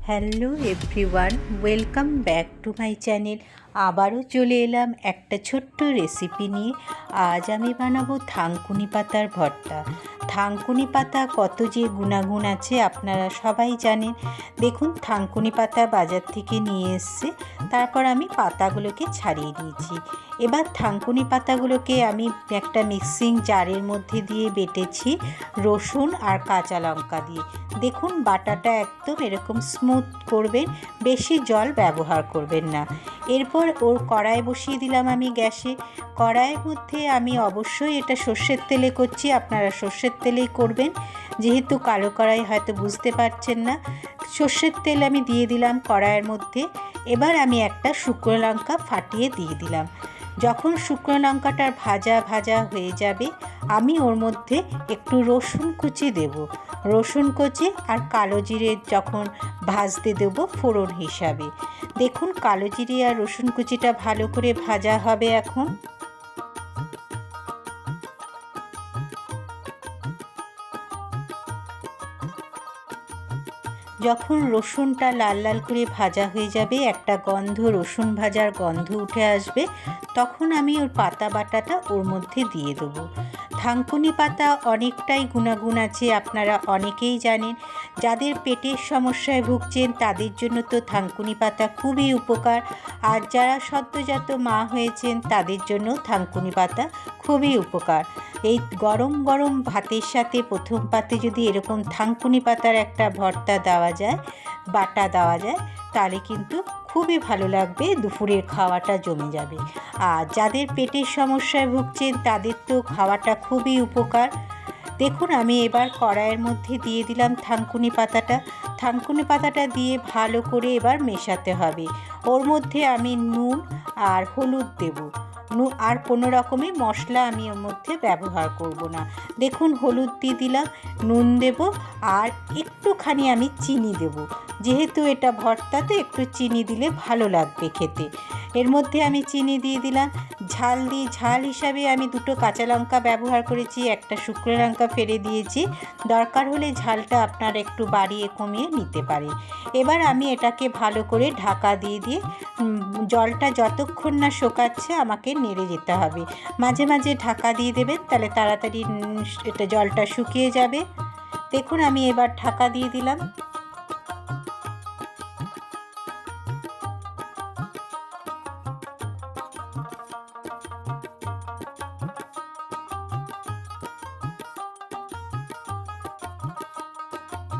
Hello everyone, welcome back to my channel. আবারও চলে এলাম একটা ছোট্ট রেসিপি নিয়ে। আজ আমি বানাবো থানকুনি পাতার ভর্তা। থানকুনি পাতা কত যে গুণাগুণ আছে আপনারা সবাই জানেন। দেখুন, থানকুনি পাতা বাজার থেকে নিয়ে এসছে, তারপর আমি পাতাগুলোকে ছাড়িয়ে নিয়েছি। এবার থানকুনি পাতাগুলোকে আমি একটা মিক্সিং জারের মধ্যে দিয়ে বেটেছি রসুন আর কাঁচা লঙ্কা দিয়ে। দেখুন, বাটাটা একদম এরকম স্মুথ করবেন, বেশি জল ব্যবহার করবেন না। এরপর ওর কড়াই বসিয়ে দিলাম আমি গ্যাসে। কড়াইয়ের মধ্যে আমি অবশ্যই এটা সর্ষের তেলে করছি, আপনারা সর্ষের তেলেই করবেন। যেহেতু কালো কড়াই হয়তো বুঝতে পারছেন না, সর্ষের তেল আমি দিয়ে দিলাম কড়াইয়ের মধ্যে। এবার আমি একটা শুকনো লঙ্কা ফাটিয়ে দিয়ে দিলাম। যখন শুকনো লঙ্কাটার ভাজা ভাজা হয়ে যাবে, আমি ওর মধ্যে একটু রসুন কুচি দেব। রসুন কুচি আর কালো জিরে যখন ভাজতে দেব ফোড়ন হিসাবে। দেখুন, কালো জিরে আর রসুন কুচিটা ভালো করে ভাজা হবে এখন। যখন রসুনটা লাল লাল করে ভাজা হয়ে যাবে, একটা গন্ধ, রসুন ভাজার গন্ধ উঠে আসবে, তখন আমি ওর পাতা বাটাটা ওর মধ্যে দিয়ে দেবো। থানকুনি পাতা অনেকটাই গুণাগুণ আছে, আপনারা অনেকেই জানেন। যাদের পেটের সমস্যায় ভুগছেন তাদের জন্য তো থানকুনি পাতা খুবই উপকার, আর যারা সদ্যজাত মা হয়েছেন তাদের জন্য থানকুনি পাতা খুবই উপকার। এই গরম গরম ভাতের সাথে প্রথম পাতে যদি এরকম থানকুনি পাতার একটা ভর্তা দেওয়া যায়, বাটা দেওয়া যায়, তাহলে কিন্তু খুবই ভালো লাগবে, দুপুরের খাওয়াটা জমে যাবে। আর যাদের পেটের সমস্যায় ভুগছেন তাদের তো খাওয়াটা খুবই উপকার। দেখুন, আমি এবার কড়াইয়ের মধ্যে দিয়ে দিলাম থানকুনি পাতাটা। থানকুনি পাতাটা দিয়ে ভালো করে এবার মেশাতে হবে। ওর মধ্যে আমি নুন আর হলুদ দেবো। আর কোনো রকমের মশলা আমি ওর মধ্যে ব্যবহার করব না। দেখুন, হলুদ দিয়ে দিলাম, নুন দেব, আর একটুখানি আমি চিনি দেব। যেহেতু এটা ভর্তাতে একটু চিনি দিলে ভালো লাগবে খেতে। এর মধ্যে আমি চিনি দিয়ে দিলাম। ঝাল হিসাবে আমি 2টো কাঁচা লঙ্কা ব্যবহার করেছি, একটা শুকনো লঙ্কা ফেলে দিয়েছি। দরকার হলে ঝালটা আপনারা একটু বাড়িয়ে কমিয়ে নিতে পারেন। এবার আমি এটাকে ভালো করে ঢাকা দিয়ে জলটা যতক্ষণ না শোকাচ্ছে আমাকে নেড়ে যেতে হবে। মাঝে মাঝে ঢাকা দিয়ে দেবেন, তাহলে তাড়াতাড়ি এটা জলটা শুকিয়ে যাবে। দেখুন, আমি এবার ঢাকা দিয়ে দিলাম।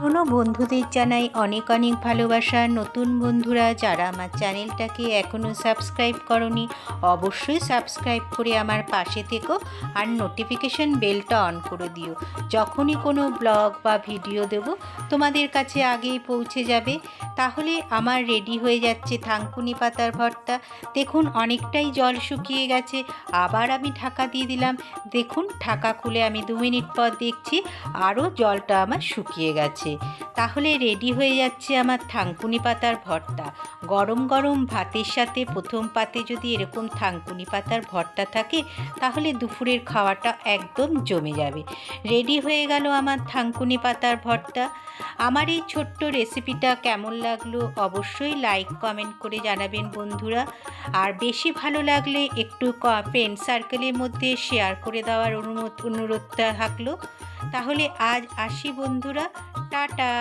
পুরনো বন্ধুদের জানাই অনেক অনেক ভালোবাসা। নতুন বন্ধুরা যারা আমার চ্যানেলটাকে এখনও সাবস্ক্রাইব করনি, অবশ্যই সাবস্ক্রাইব করে আমার পাশে থেকো, আর নোটিফিকেশন বেলটা অন করে দিও। যখনই কোনো ব্লগ বা ভিডিও দেব তোমাদের কাছে আগেই পৌঁছে যাবে। তাহলে আমার রেডি হয়ে যাচ্ছে থানকুনি পাতার ভর্তা। দেখুন, অনেকটাই জল শুকিয়ে গেছে। আবার আমি ঢাকা দিয়ে দিলাম। দেখুন, ঢাকা খুলে আমি 2 মিনিট পর দেখছি আরও জলটা আমার শুকিয়ে গেছে। তাহলে রেডি হয়ে যাচ্ছে আমার থানকুনি পাতার ভর্তা। গরম গরম ভাতের সাথে প্রথম পাতে যদি এরকম থানকুনি পাতার ভর্তা থাকে, তাহলে দুপুরের খাওয়াটা একদম জমে যাবে। রেডি হয়ে গেল আমার থানকুনি পাতার ভর্তা। আমার এই ছোট্ট রেসিপিটা কেমন লাগলো অবশ্যই লাইক কমেন্ট করে জানাবেন বন্ধুরা। আর বেশি ভালো লাগলে একটু ফ্রেন্ড সার্কেলের মধ্যে শেয়ার করে দেওয়ার অনুরোধটা থাকলো। তাহলে আজ আসি বন্ধুরা, টাটা।